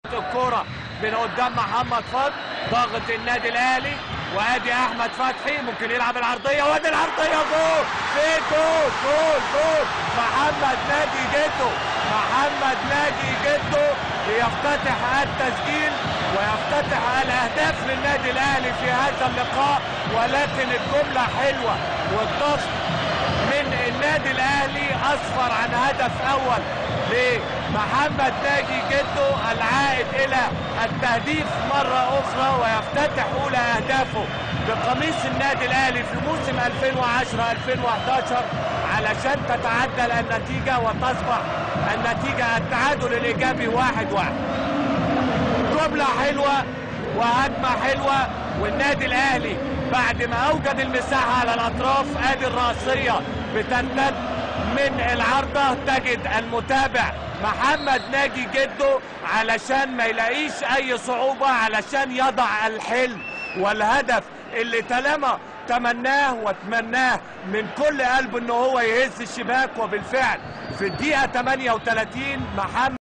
الكرة من قدام محمد فضل، ضاغط النادي الاهلي، وادي احمد فتحي ممكن يلعب العرضيه، وادي العرضيه جول، في جول جول جول محمد ناجي جدو. محمد ناجي جدو يفتتح التسجيل ويفتتح الاهداف للنادي الاهلي في هذا اللقاء، ولكن الجمله حلوه والضغط من النادي الاهلي اسفر عن هدف اول لمحمد ناجي جدو العائد الى التهديف مرة اخرى ويفتتح اولى اهدافه بقميص النادي الاهلي في موسم 2010-2011 علشان تتعدل النتيجة وتصبح النتيجة التعادل الايجابي 1-1. جملة حلوة وهجمة حلوة، والنادي الاهلي بعد ما اوجد المساحة على الاطراف ادي الرأسية بترتد من العارضة، تجد المتابع محمد ناجي جدو علشان ما يلاقيش اي صعوبة علشان يضع الحلم والهدف اللي طالما تمناه واتمناه من كل قلب ان هو يهز الشباك، وبالفعل في الدقيقة 38 محمد